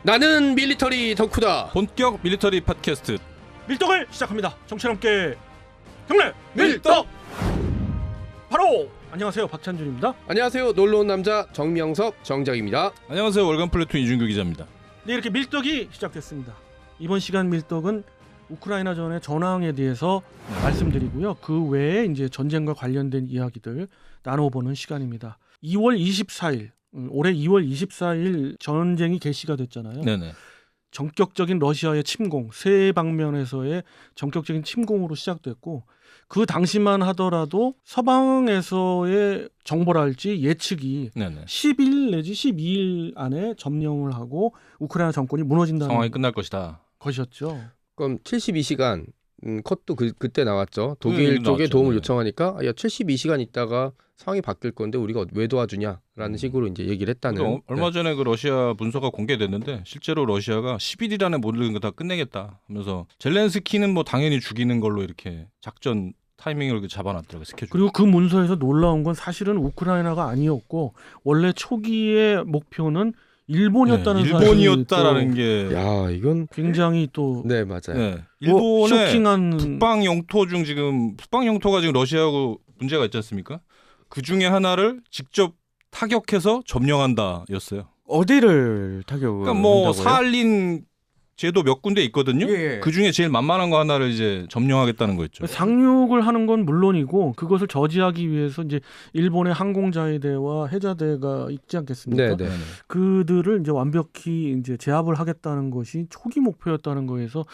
나는 밀리터리 덕후다. 본격 밀리터리 팟캐스트 밀떡을 시작합니다. 정치 함께 경례 밀떡. 바로 안녕하세요, 박찬준입니다. 안녕하세요, 놀러온 남자 정명석 정작입니다. 안녕하세요, 월간 플래툰 이준규 기자입니다. 네, 이렇게 밀떡이 시작됐습니다. 이번 시간 밀떡은 우크라이나전의 전황에 대해서 말씀드리고요. 그 외에 이제 전쟁과 관련된 이야기들 나눠보는 시간입니다. 2월 24일 올해 2월 24일 전쟁이 개시가 됐잖아요. 네네. 전격적인 러시아의 침공, 세 방면에서의 전격적인 침공으로 시작됐고, 그 당시만 하더라도 서방에서의 정보랄지 예측이 네네. 10일 내지 12일 안에 점령을 하고 우크라이나 정권이 무너진다는 상황이 끝날 것이다. 것이었죠. 그럼 72시간 컷도 그때 나왔죠. 독일 쪽에 나왔죠. 도움을 네. 요청하니까 야 72시간 있다가 상황이 바뀔 건데 우리가 왜 도와주냐라는 식으로 이제 얘기를 했다는. 얼마 전에 그 러시아 문서가 공개됐는데 실제로 러시아가 10일 안에 모든 거 다 끝내겠다 하면서 젤렌스키는 뭐 당연히 죽이는 걸로 이렇게 작전 타이밍을 이렇게 잡아놨더라고요. 스케줄. 그리고 그 문서에서 놀라운 건 사실은 우크라이나가 아니었고 원래 초기의 목표는 일본이었다는 네, 사실이 일본이었다라는 게 야 이건 굉장히 또 네 맞아요. 네, 일본의 쇼킹한 북방 영토 중 지금 북방 영토가 지금 러시아하고 문제가 있지 않습니까? 그 중에 하나를 직접 타격해서 점령한다였어요. 어디를 타격을 그러니까 뭐 한다고요? 사할린 제도 몇 군데 있거든요. 예. 그 중에 제일 만만한 거 하나를 이제 점령하겠다는 거였죠. 상륙을 하는 건 물론이고 그것을 저지하기 위해서 이제 일본의 항공자위대와 해자대가 있지 않겠습니까? 네네. 그들을 이제 완벽히 이제 제압을 하겠다는 것이 초기 목표였다는 거에서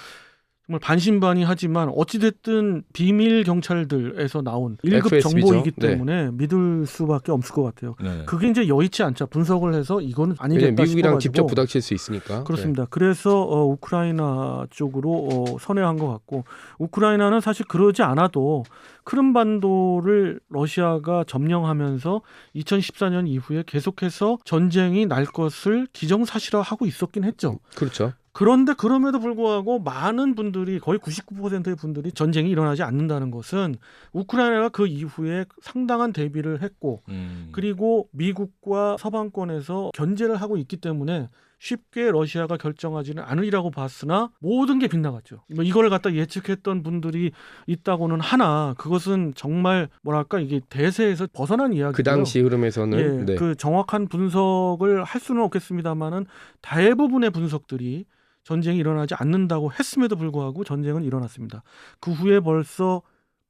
정말 반신반의하지만 어찌됐든 비밀 경찰들에서 나온 1급 FSB 죠. 정보이기 네. 때문에 믿을 수밖에 없을 것 같아요. 네. 그게 이제 여의치 않죠. 분석을 해서 이거는 왜냐면 아니겠다 미국이랑 싶어가지고. 직접 부닥칠 수 있으니까. 그렇습니다. 그래서 우크라이나 쪽으로 선회한 것 같고, 우크라이나는 사실 그러지 않아도 크림반도를 러시아가 점령하면서 2014년 이후에 계속해서 전쟁이 날 것을 기정사실화하고 있었긴 했죠. 그렇죠. 그런데 그럼에도 불구하고 많은 분들이 거의 99%의 분들이 전쟁이 일어나지 않는다는 것은 우크라이나가 그 이후에 상당한 대비를 했고 그리고 미국과 서방권에서 견제를 하고 있기 때문에 쉽게 러시아가 결정하지는 않으리라고 봤으나 모든 게 빗나갔죠. 뭐 이걸 갖다 예측했던 분들이 있다고는 하나 그것은 정말 뭐랄까 이게 대세에서 벗어난 이야기고요. 그 당시 흐름에서는 예, 네. 그 정확한 분석을 할 수는 없겠습니다만은 대부분의 분석들이 전쟁이 일어나지 않는다고 했음에도 불구하고 전쟁은 일어났습니다. 그 후에 벌써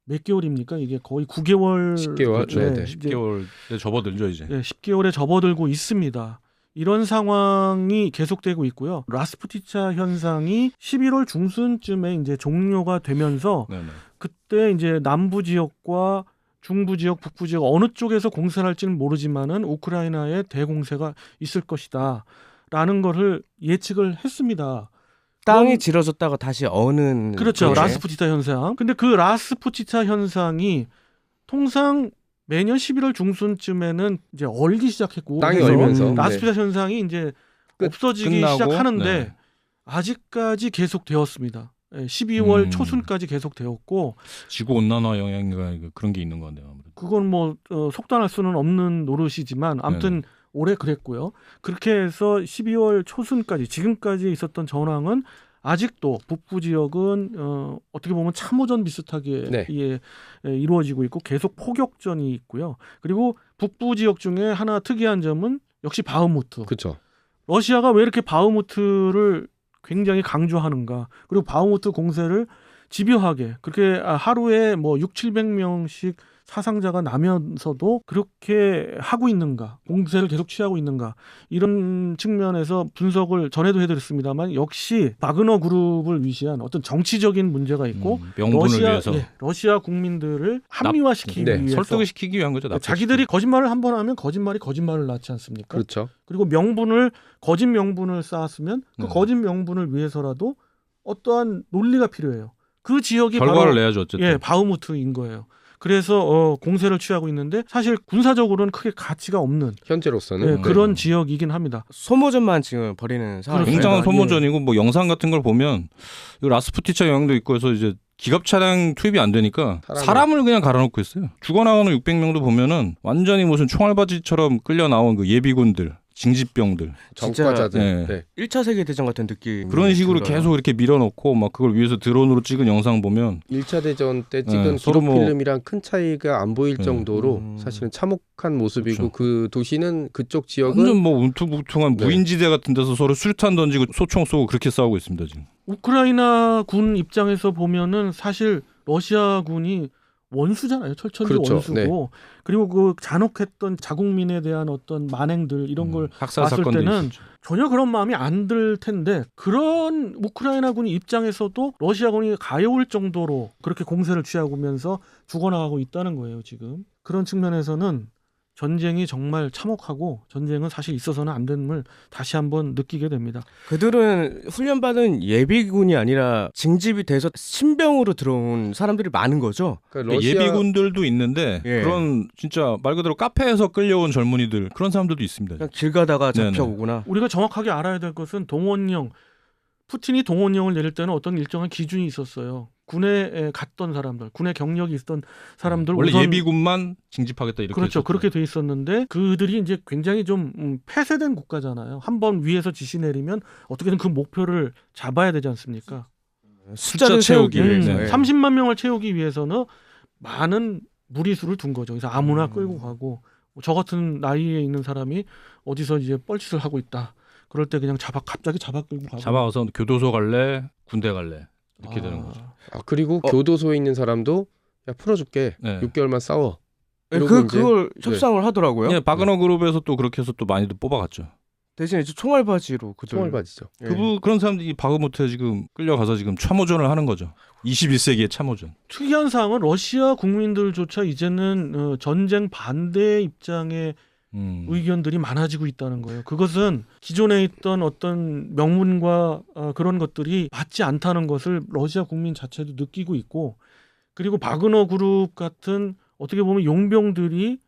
몇 개월입니까? 이게 거의 9개월 10개월. 네네. 10개월에 접어들죠 이제. 네, 10개월에 접어들고 있습니다. 이런 상황이 계속되고 있고요. 라스푸티차 현상이 11월 중순쯤에 이제 종료가 되면서 네네. 그때 이제 남부 지역과 중부 지역, 북부 지역 어느 쪽에서 공세를 할지는 모르지만은 우크라이나에 대공세가 있을 것이다. 라는 거를 예측을 했습니다. 땅이 질어졌다가 다시 어는 그렇죠. 그게. 라스푸티차 현상. 근데 그 라스푸티차 현상이 통상 매년 11월 중순쯤에는 이제 얼기 시작했고 땅이 그래서 얼면서 라스푸티차 현상이 이제 없어지기 끝나고, 시작하는데 네. 아직까지 계속되었습니다. 12월 음. 초순까지 계속되었고 지구 온난화 영향인가 그런 게 있는 것 같네요. 아무래도. 그건 뭐 속단할 수는 없는 노릇이지만 아무튼 올해 그랬고요. 그렇게 해서 12월 초순까지 지금까지 있었던 전황은 아직도 북부 지역은 어떻게 보면 참호전 비슷하게 네. 이루어지고 있고 계속 포격전이 있고요. 그리고 북부 지역 중에 하나 특이한 점은 역시 바흐무트. 그렇죠. 러시아가 왜 이렇게 바흐무트를 굉장히 강조하는가. 그리고 바흐무트 공세를 집요하게 그렇게 하루에 뭐 600~700명씩 사상자가 나면서도 그렇게 하고 있는가, 공세를 계속 취하고 있는가, 이런 측면에서 분석을 전에도 해드렸습니다만 역시 바그너 그룹을 위시한 어떤 정치적인 문제가 있고 명분을 위해서 러시아 국민들을 합리화시키기 네. 위해서 설득을 시키기 위한 거죠. 자기들이 거짓말을 한 번 하면 거짓말이 거짓말을 낳지 않습니까? 그렇죠. 그리고 거짓 명분을 쌓았으면 그 거짓 명분을 위해서라도 어떠한 논리가 필요해요. 그 지역이 결과를 바로 내야죠 어쨌든. 바흐무트인 거예요. 그래서 공세를 취하고 있는데 사실 군사적으로는 크게 가치가 없는 현재로서는 그런 지역이긴 합니다. 소모전만 지금 벌이는 상황이 굉장한 예. 소모전이고 뭐 영상 같은 걸 보면 이 라스푸티차 영향도 있고 해서 이제 기갑 차량 투입이 안 되니까 사람을 그냥 갈아놓고 있어요. 죽어나가는 600명도 보면은 완전히 무슨 총알바지처럼 끌려 나온 그 예비군들 징집병들 진짜, 전과자들. 네. 네. 1차 세계대전 같은 느낌. 그런 식으로 계속 이렇게 밀어넣고 막 그걸 위에서 드론으로 찍은 영상 보면 1차 대전 때 찍은 서로 기록 뭐- 필름이랑 큰 차이가 안 보일 네. 정도로 음. 사실은 참혹한 모습이고 그렇죠. 그 도시는 그쪽 지역은 완전 뭐 운투북퉁한 네. 무인지대 같은 데서 서로 수류탄 던지고 소총 쏘고 그렇게 싸우고 있습니다 지금. 우크라이나 군 입장에서 보면은 사실 러시아 군이 원수잖아요. 철천지 그렇죠. 원수고 그리고 그 잔혹했던 자국민에 대한 어떤 만행들 이런 걸 학살 봤을 사건도 때는 있었죠. 전혀 그런 마음이 안 들 텐데 그런 우크라이나 군 입장에서도 러시아군이 가여울 정도로 그렇게 공세를 취하면서 죽어나가고 있다는 거예요. 지금 그런 측면에서는 전쟁이 정말 참혹하고 전쟁은 사실 있어서는 안 됨을 다시 한번 느끼게 됩니다. 그들은 훈련받은 예비군이 아니라 징집이 돼서 신병으로 들어온 사람들이 많은 거죠. 그러니까 예비군들도 있는데 예. 그런 진짜 말 그대로 카페에서 끌려온 젊은이들 그런 사람들도 있습니다. 그냥 길 가다가 네네. 잡혀오구나. 우리가 정확하게 알아야 될 것은 동원령, 푸틴이 동원령을 내릴 때는 어떤 일정한 기준이 있었어요. 군에 갔던 사람들, 군에 경력이 있던 사람들 원래 우선 예비군만 징집하겠다 이렇게 그렇죠. 했었죠. 그렇게 돼 있었는데 그들이 이제 굉장히 좀 폐쇄된 국가잖아요. 한번 위에서 지시 내리면 어떻게든 그 목표를 잡아야 되지 않습니까? 숫자를 숫자 채우기 세우기 위해서. 위해서. 네. 30만 명을 채우기 위해서는 많은 무리수를 둔 거죠. 그래서 아무나 끌고 가고 저 같은 나이에 있는 사람이 어디서 이제 뻘짓을 하고 있다. 그럴 때 그냥 갑자기 잡아 끌고 가고. 잡아와서 교도소 갈래, 군대 갈래 이렇게 되는 아, 거죠. 그리고 교도소에 있는 사람도 야 풀어줄게. 네. 6개월만 싸워. 네, 이러고 이제 그걸 협상을 하더라고요. 예, 바그너 그룹에서 또 그렇게 해서 또 많이들 뽑아갔죠. 대신에 이제 총알바지로 그들. 총을 바지죠. 예. 그런 사람들이 바그무트에 지금 끌려가서 지금 참호전을 하는 거죠. 21세기의 참호전. 특이한 사항은 러시아 국민들조차 이제는 전쟁 반대 입장의 의견들이 많아지고 있다는 거예요. 그것은 기존에 있던 어떤 명분과 그런 것들이 맞지 않다는 것을 러시아 국민 자체도 느끼고 있고 그리고 바그너 그룹 같은 어떻게 보면 용병들이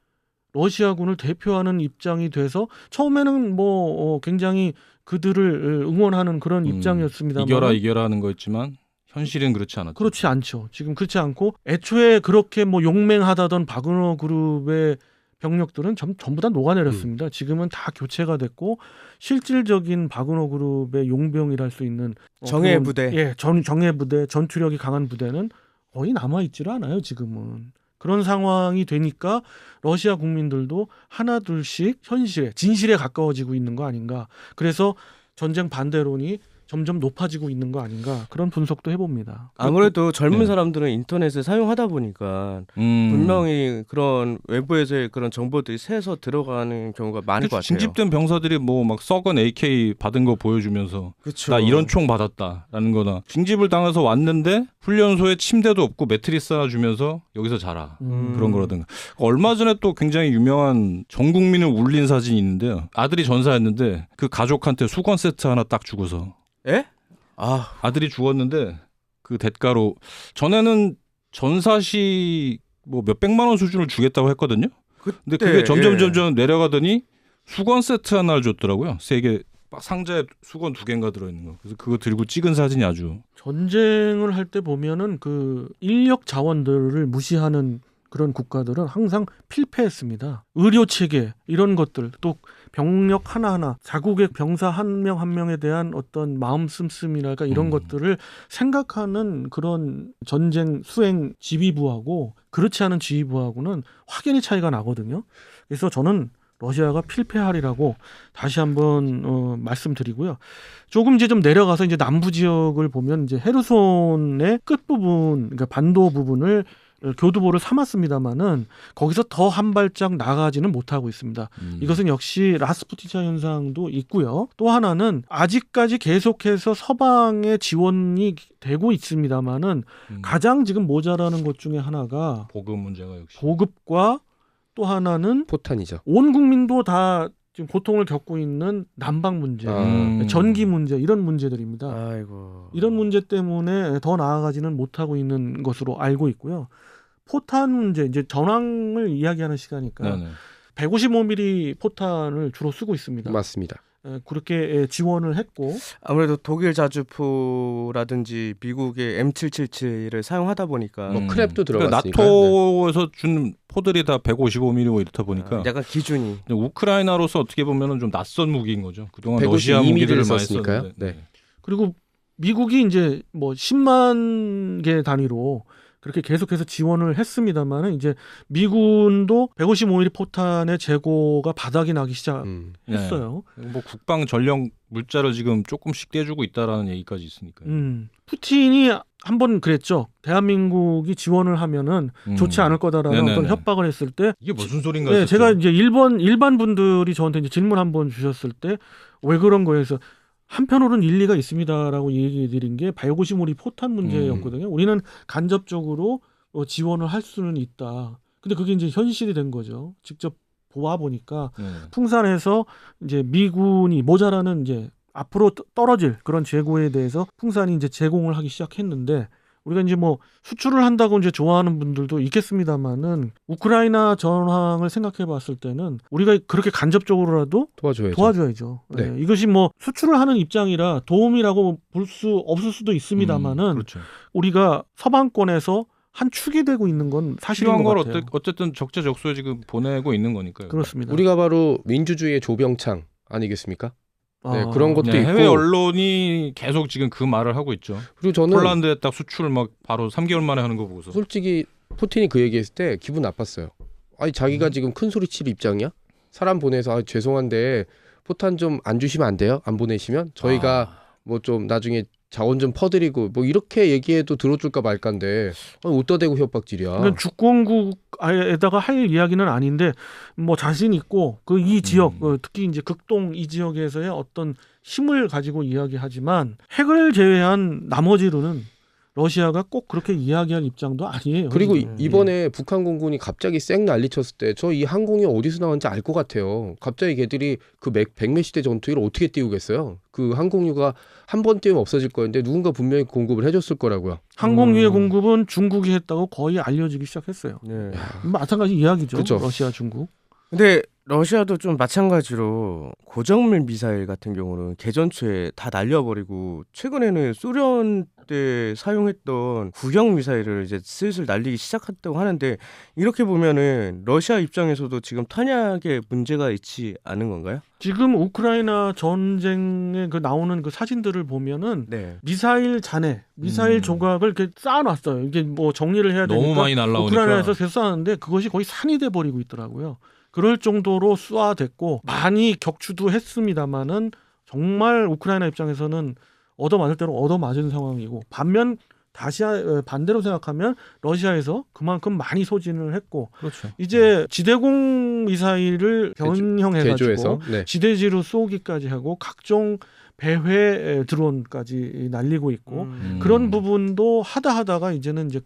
러시아군을 대표하는 입장이 돼서 처음에는 굉장히 그들을 응원하는 그런 입장이었습니다만 이겨라 하는 거였지만 현실은 그렇지 않았죠. 그렇지 않죠. 지금 그렇지 않고 애초에 그렇게 용맹하다던 바그너 그룹의 병력들은 전부 다 녹아내렸습니다. 지금은 다 교체가 됐고 실질적인 바그너 그룹의 용병이랄 수 있는 정예 그런, 부대. 예, 정예 부대, 전투력이 강한 부대는 거의 남아 있지를 않아요. 지금은 그런 상황이 되니까 러시아 국민들도 하나둘씩 진실에 가까워지고 있는 거 아닌가. 그래서 전쟁 반대론이 점점 높아지고 있는 거 아닌가 그런 분석도 해봅니다. 아무래도 젊은 네. 사람들은 인터넷을 사용하다 보니까 분명히 그런 외부에서의 그런 정보들이 새서 들어가는 경우가 많을 것 같아요. 징집된 병사들이 뭐 막 썩은 AK 받은 거 보여주면서 그쵸. 나 이런 총 받았다라는 거나 징집을 당해서 왔는데 훈련소에 침대도 없고 매트리스 하나 주면서 여기서 자라 그런 거라든가. 얼마 전에 또 굉장히 유명한 전 국민을 울린 사진이 있는데요. 아들이 전사했는데 그 가족한테 수건 세트 하나 딱 주고서 예? 아들이 죽었는데 그 대가로 전에는 전사시 뭐 몇백만 원 수준을 주겠다고 했거든요. 근데 그게 점점 내려가더니 수건 세트 하나를 줬더라고요. 3개 상자에 수건 2개인가 들어있는 거. 그래서 그거 들고 찍은 사진이 아주 전쟁을 할 때 보면은 그 인력 자원들을 무시하는 그런 국가들은 항상 필패했습니다. 의료 체계 이런 것들 또 병력 하나하나 자국의 병사 한 명 한 명에 대한 어떤 마음 씀씀이랄까 이런 것들을 생각하는 그런 전쟁 수행 지휘부하고 그렇지 않은 지휘부하고는 확연히 차이가 나거든요. 그래서 저는 러시아가 필패하리라고 다시 한번 말씀드리고요. 조금 이제 좀 내려가서 이제 남부 지역을 보면 이제 헤르손의 끝 부분, 그러니까 반도 부분을 교두보를 삼았습니다만은 거기서 더 한 발짝 나가지는 못하고 있습니다. 이것은 역시 라스푸티차 현상도 있고요. 또 하나는 아직까지 계속해서 서방의 지원이 되고 있습니다만은 가장 지금 모자라는 것 중에 하나가 보급 문제가 역시 보급과 또 하나는 포탄이죠. 온 국민도 다 지금 고통을 겪고 있는 난방 문제, 전기 문제 이런 문제들입니다. 아이고. 이런 문제 때문에 더 나아가지는 못하고 있는 것으로 알고 있고요. 포탄 문제, 이제 전황을 이야기하는 시간이니까 네네. 155mm 포탄을 주로 쓰고 있습니다. 맞습니다. 그렇게 지원을 했고 아무래도 독일 자주포라든지 미국의 M777을 사용하다 보니까 뭐 크랩도 그러니까 들어갔으니까. 나토에서 준 포들이 다 155mm 뭐 이렇다 보니까 약간 기준이 우크라이나로서 어떻게 보면은 좀 낯선 무기인 거죠. 그동안 152mm 러시아 무기들을 많이 썼으니까요. 썼는데. 네. 그리고 미국이 이제 뭐 10만 개 단위로 그렇게 계속해서 지원을 했습니다만은 이제 미군도 155mm 포탄의 재고가 바닥이 나기 시작했어요. 네. 뭐 국방 전력 물자를 지금 조금씩 떼주고 있다라는 얘기까지 있으니까요. 푸틴이 한번 그랬죠. 대한민국이 지원을 하면은 좋지 않을 거다라는 네네네. 어떤 협박을 했을 때 이게 무슨 소린가 네, 했었죠. 제가 이제 일반 분들이 저한테 이제 질문 한번 주셨을 때 왜 그런 거예요? 그래서 한편으로는 일리가 있습니다라고 얘기해 드린 게 155mm 포탄 문제였거든요. 우리는 간접적으로 지원을 할 수는 있다. 근데 그게 이제 현실이 된 거죠. 직접 보아 보니까 풍산에서 이제 미군이 모자라는 이제 앞으로 떨어질 그런 재고에 대해서 풍산이 이제 제공을 하기 시작했는데 우리가 이제 뭐 수출을 한다고 이제 좋아하는 분들도 있겠습니다만은 우크라이나 전황을 생각해 봤을 때는 우리가 그렇게 간접적으로라도 도와줘야죠. 네. 네, 이것이 뭐 수출을 하는 입장이라 도움이라고 볼 수 없을 수도 있습니다만은 그렇죠. 우리가 서방권에서 한 축이 되고 있는 건 사실인 필요한 것 걸 같아요. 어쨌든 적재적소에 지금 보내고 있는 거니까요. 그렇습니다. 우리가 바로 민주주의의 조병창 아니겠습니까? 네, 아, 그런 것도 네, 있고. 해외 언론이 계속 지금 그 말을 하고 있죠. 그리고 저는 폴란드에 딱 수출 막 바로 3개월 만에 하는 거 보고서. 솔직히 푸틴이 그 얘기했을 때 기분 나빴어요. 아니 자기가 지금 큰 소리 칠 입장이야? 사람 보내서 죄송한데 포탄 좀 안 주시면 안 돼요? 안 보내시면 저희가 뭐 좀 나중에 자원 좀 퍼드리고 뭐 이렇게 얘기해도 들어줄까 말까인데 웃다 대고 협박질이야. 그러니까 주권국에다가 할 이야기는 아닌데 뭐 자신 있고 그 이 지역 특히 이제 극동 이 지역에서의 어떤 힘을 가지고 이야기하지만 핵을 제외한 나머지로는 러시아가 꼭 그렇게 이야기할 입장도 아니에요. 그리고 지금. 이번에 북한 공군이 갑자기 쌩 난리쳤을 때 저 이 항공이 어디서 나왔는지 알 것 같아요. 갑자기 걔들이 그 100몇 시대 전투기를 어떻게 띄우겠어요? 그 항공유가 한 번 띄우면 없어질 거였는데 누군가 분명히 공급을 해줬을 거라고요. 항공유의 공급은 중국이 했다고 거의 알려지기 시작했어요. 네. 마찬가지 이야기죠. 그쵸. 러시아, 중국. 근데 러시아도 좀 마찬가지로 고정밀 미사일 같은 경우는 개전 초에 다 날려버리고 최근에는 소련 때 사용했던 구형 미사일을 이제 슬슬 날리기 시작했다고 하는데 이렇게 보면은 러시아 입장에서도 지금 탄약에 문제가 있지 않은 건가요? 지금 우크라이나 전쟁에 그 나오는 그 사진들을 보면은 네. 미사일 잔해, 미사일 조각을 이렇게 쌓아놨어요. 이게 뭐 정리를 해야 되니까 너무 많이 날라오니까. 우크라이나에서 계속 쌓았는데 그것이 거의 산이 돼 버리고 있더라고요. 그럴 정도로 쏘아댔고 많이 격추도 했습니다만은 정말 우크라이나 입장에서는 얻어맞을 대로 얻어맞은 상황이고 반면 다시 반대로 생각하면 러시아에서 그만큼 많이 소진을 했고 그렇죠. 이제 지대공 미사일을 변형해가지고 개조해서 네. 지대지로 쏘기까지 하고 각종 배회 드론까지 날리고 있고 그런 부분도 하다가 이제는 이제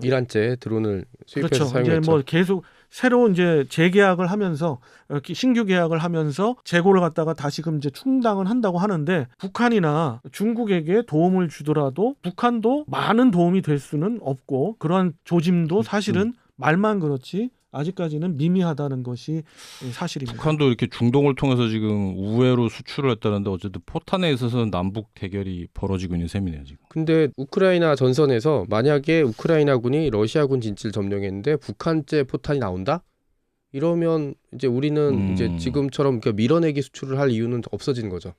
이란제 드론을 수입해서 그렇죠. 사용했죠. 이제 뭐 계속 새로 이제 재계약을 하면서 신규 계약을 하면서 재고를 갖다가 다시금 이제 충당을 한다고 하는데 북한이나 중국에게 도움을 주더라도 북한도 많은 도움이 될 수는 없고 그러한 조짐도 사실은 말만 그렇지 아직까지는 미미하다는 것이 사실입니다. 북한도 이렇게 중동을 통해서 지금 우회로 수출을 했다는데 어쨌든 포탄에 있어서는 남북 대결이 벌어지고 있는 셈이네요 지금. 근데 우크라이나 전선에서 만약에 우크라이나군이 러시아군 진지를 점령했는데 북한제 포탄이 나온다? 이러면 이제 우리는 이제 지금처럼 밀어내기 수출을 할 이유는 없어지는 거죠.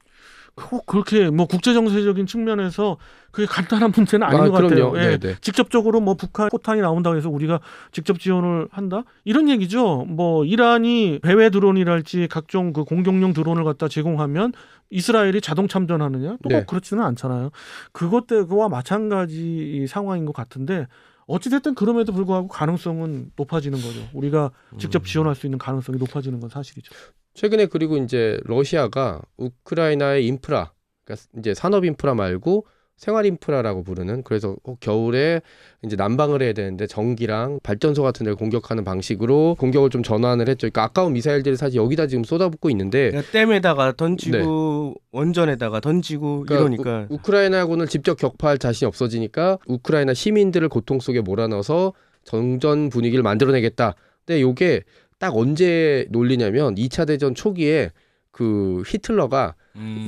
꼭 그렇게 뭐 국제 정세적인 측면에서 그게 간단한 문제는 아닌 것 그럼요. 같아요. 예. 네네. 직접적으로 뭐 북한 포탄이 나온다고 해서 우리가 직접 지원을 한다? 이런 얘기죠. 뭐 이란이 배회 드론이랄지 각종 그 공격용 드론을 갖다 제공하면 이스라엘이 자동 참전하느냐? 또 꼭 그렇지는 않잖아요. 그것과 마찬가지 상황인 것 같은데 어찌됐든 그럼에도 불구하고 가능성은 높아지는 거죠. 우리가 직접 지원할 수 있는 가능성이 높아지는 건 사실이죠. 최근에 그리고 이제 러시아가 우크라이나의 인프라, 그러니까 이제 산업 인프라 말고 생활 인프라라고 부르는 그래서 겨울에 이제 난방을 해야 되는데 전기랑 발전소 같은 데를 공격하는 방식으로 공격을 좀 전환을 했죠. 그러니까 아까운 미사일들을 사실 여기다 지금 쏟아붓고 있는데 그러니까 댐에다가 던지고 원전에다가 던지고 이러니까 우크라이나군을 직접 격파할 자신이 없어지니까 우크라이나 시민들을 고통 속에 몰아넣어서 정전 분위기를 만들어내겠다. 근데 이게 딱 언제 논리냐면 2차 대전 초기에 그 히틀러가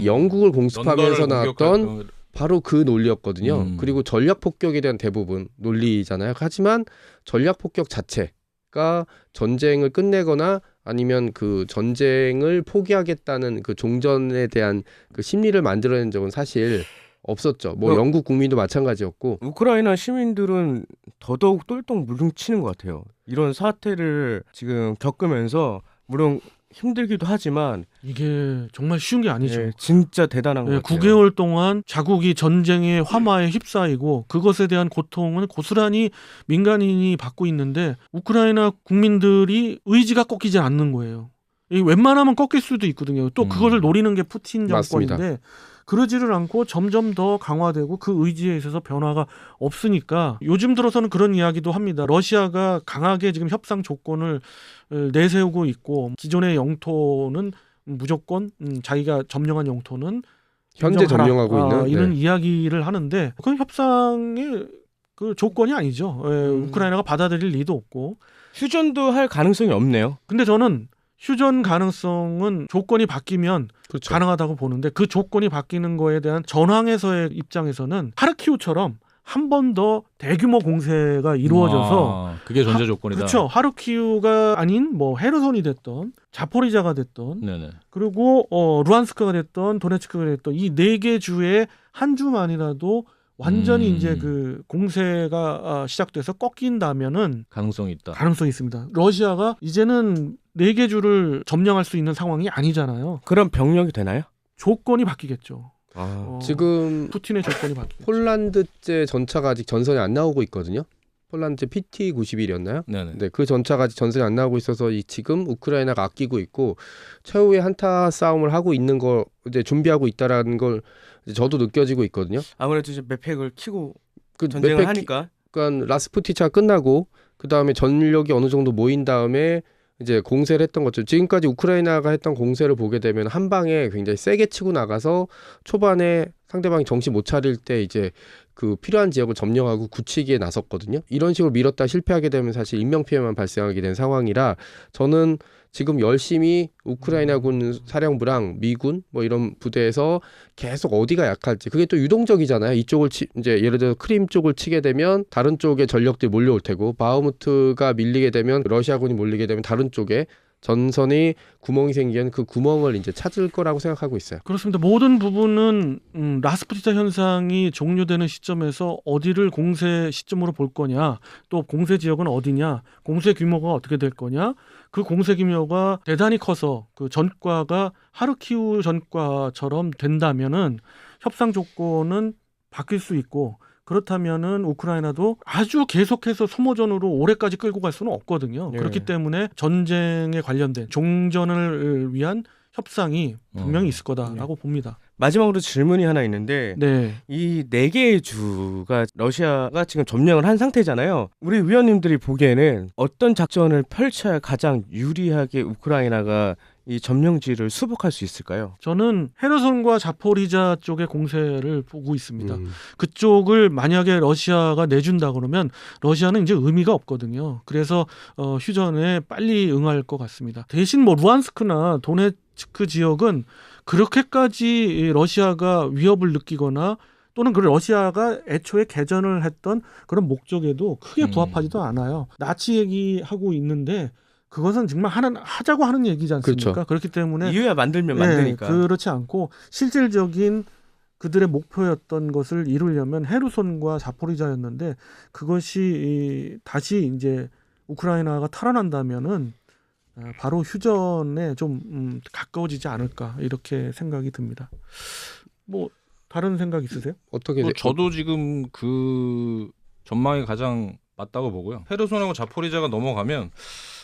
영국을 공습하면서 나왔던 바로 그 논리였거든요. 그리고 전략 폭격에 대한 대부분 논리잖아요. 하지만 전략 폭격 자체가 전쟁을 끝내거나 아니면 그 전쟁을 포기하겠다는 그 종전에 대한 그 심리를 만들어낸 적은 사실 없었죠. 뭐 영국 국민도 마찬가지였고. 우크라이나 시민들은 더더욱 똘똘 물뭉치는 것 같아요. 이런 사태를 지금 겪으면서 물론 힘들기도 하지만 이게 정말 쉬운 게 아니죠. 예, 진짜 대단한 것 같아요. 9개월 동안 자국이 전쟁의 화마에 휩싸이고 그것에 대한 고통은 고스란히 민간인이 받고 있는데 우크라이나 국민들이 의지가 꺾이지 않는 거예요. 이 웬만하면 꺾일 수도 있거든요. 또 그것을 노리는 게 푸틴 정권인데 맞습니다. 그러지를 않고 점점 더 강화되고 그 의지에 있어서 변화가 없으니까 요즘 들어서는 그런 이야기도 합니다. 러시아가 강하게 지금 협상 조건을 내세우고 있고 기존의 영토는 무조건 자기가 점령한 영토는 현재 인정하라. 점령하고 있는 이런 네. 이야기를 하는데 그건 협상의 그 조건이 아니죠. 우크라이나가 받아들일 리도 없고. 휴전도 할 가능성이 없네요. 근데 저는 휴전 가능성은 조건이 바뀌면 그렇죠. 가능하다고 보는데 그 조건이 바뀌는 거에 대한 전황에서의 입장에서는 하르키우처럼 한 번 더 대규모 공세가 이루어져서 그게 전제 조건이다. 그렇죠. 하르키우가 아닌 뭐 헤르손이 됐던 자포리자가 됐던 네네. 그리고 루안스크가 됐던 도네츠크가 됐던 이 4개 주의 한 주만이라도 완전히 이제 그 공세가 시작돼서 꺾인다면은 가능성이 있다. 가능성이 있습니다. 러시아가 이제는 4개 주를 점령할 수 있는 상황이 아니잖아요. 그럼 병력이 되나요? 조건이 바뀌겠죠. 지금 푸틴의 조건이 바뀌겠죠. 폴란드제 전차가 아직 전선에 안 나오고 있거든요. 폴란드 PT-91이었나요? 네네. 네, 그 전차가 아직 전선에 안 나오고 있어서 지금 우크라이나가 아끼고 있고 최후의 한타 싸움을 하고 있는 거 이제 준비하고 있다라는 걸 이제 저도 느껴지고 있거든요. 아무래도 이제 맵팩을 키고 그 전쟁을 맵팩 하니까. 그러니까 라스푸티차 끝나고 그 다음에 전력이 어느 정도 모인 다음에 이제 공세를 했던 거죠. 지금까지 우크라이나가 했던 공세를 보게 되면 한 방에 굉장히 세게 치고 나가서 초반에 상대방이 정신 못 차릴 때 이제 그 필요한 지역을 점령하고 굳히기에 나섰거든요. 이런 식으로 밀었다 실패하게 되면 사실 인명피해만 발생하게 된 상황이라 저는 지금 열심히 우크라이나군 사령부랑 미군 뭐 이런 부대에서 계속 어디가 약할지 그게 또 유동적이잖아요. 이쪽을 이제 예를 들어 크림 쪽을 치게 되면 다른 쪽에 전력들이 몰려올 테고 바흐무트가 밀리게 되면 러시아군이 몰리게 되면 다른 쪽에 전선이 구멍이 생기면 그 구멍을 이제 찾을 거라고 생각하고 있어요. 그렇습니다. 모든 부분은 라스푸티차 현상이 종료되는 시점에서 어디를 공세 시점으로 볼 거냐, 또 공세 지역은 어디냐, 공세 규모가 어떻게 될 거냐, 그 공세 규모가 대단히 커서 그 전과가 하르키우 전과처럼 된다면은 협상 조건은 바뀔 수 있고 그렇다면은 우크라이나도 아주 계속해서 소모전으로 올해까지 끌고 갈 수는 없거든요. 네. 그렇기 때문에 전쟁에 관련된 종전을 위한 협상이 분명히 있을 거다라고 봅니다. 마지막으로 질문이 하나 있는데 네. 이 4개의 주가 러시아가 지금 점령을 한 상태잖아요. 우리 위원님들이 보기에는 어떤 작전을 펼쳐야 가장 유리하게 우크라이나가 이 점령지를 수복할 수 있을까요? 저는 헤르손과 자포리자 쪽의 공세를 보고 있습니다. 그쪽을 만약에 러시아가 내준다 그러면 러시아는 이제 의미가 없거든요. 그래서 휴전에 빨리 응할 것 같습니다. 대신 뭐 루안스크나 도네츠크 지역은 그렇게까지 러시아가 위협을 느끼거나 또는 그 러시아가 애초에 개전을 했던 그런 목적에도 크게 부합하지도 않아요. 나치 얘기하고 있는데 그것은 정말 하자고 하는 얘기지 않습니까? 그렇죠. 그렇기 때문에 이유야 만들면 만드니까. 그렇지 않고 실질적인 그들의 목표였던 것을 이루려면 헤르손과 자포리자였는데 그것이 다시 이제 우크라이나가 탈환한다면은 바로 휴전에 좀 가까워지지 않을까 이렇게 생각이 듭니다. 뭐 다른 생각 있으세요? 어떻게 저도 지금 그 전망이 가장 맞다고 보고요. 헤르손하고 자포리자가 넘어가면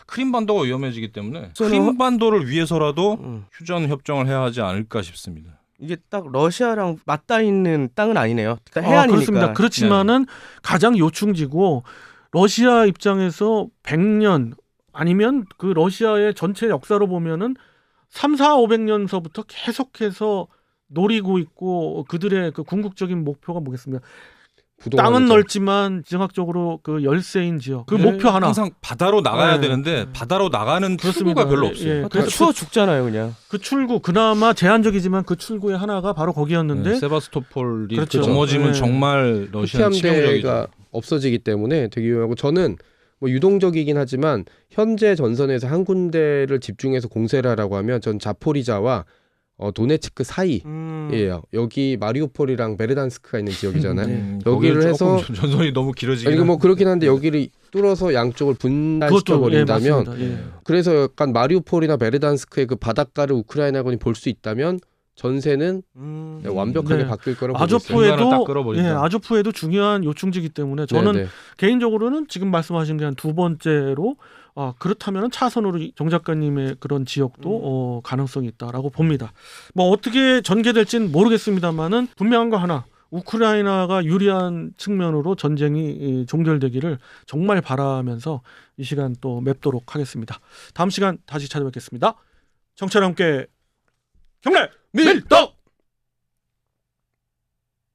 크림반도가 위험해지기 때문에 크림반도를 위해서라도 휴전 협정을 해야 하지 않을까 싶습니다. 이게 딱 러시아랑 맞닿아 있는 땅은 아니네요. 그러니까 해안이니까. 그렇습니다. 그렇지만은 가장 요충지고 러시아 입장에서 100년 아니면 그 러시아의 전체 역사로 보면은 3, 4, 500년서부터 계속해서 노리고 있고 그들의 그 궁극적인 목표가 뭐겠습니까? 땅은 넓지만 지정학적으로 그 열세인 지역 그 목표 하나 항상 바다로 나가야 네. 되는데 바다로 나가는 그렇습니다. 출구가 별로 없어요. 예, 다 그래서 추워 죽잖아요, 그냥. 그 출구 그나마 제한적이지만 그 출구의 하나가 바로 거기였는데 네, 세바스토폴이 그렇죠. 넘어지면 네. 정말 러시아는 치명적이죠. 흑해함대가 없어지기 때문에 되게 유용하고 저는 뭐 유동적이긴 하지만 현재 전선에서 한 군데를 집중해서 공세를 하라고 하면 전 자포리자와 도네츠크 사이예요. 여기 마리우폴이랑 베르단스크가 있는 지역이잖아요. 여기를 거기는 해서 조금 전선이 너무 길어지긴 이거 뭐 그렇긴 한데 여기를 뚫어서 양쪽을 분할시켜 그것도 버린다면 맞습니다. 예. 그래서 약간 마리우폴이나 베르단스크의 그 바닷가를 우크라이나군이 볼 수 있다면 전세는 완벽하게 네. 바뀔 거라고 보고 있어요. 중간을 딱 아조프에도 끌어버린다. 아조프에도 중요한 요충지이기 때문에 저는 네, 네. 개인적으로는 지금 말씀하신 게 한 두 번째로 그렇다면 차선으로 정 작가님의 그런 지역도 가능성이 있다라고 봅니다. 뭐 어떻게 전개될지는 모르겠습니다만은 분명한 거 하나. 우크라이나가 유리한 측면으로 전쟁이 종결되기를 정말 바라면서 이 시간 또 맺도록 하겠습니다. 다음 시간 다시 찾아뵙겠습니다. 정찰과 함께 경례 밀떡!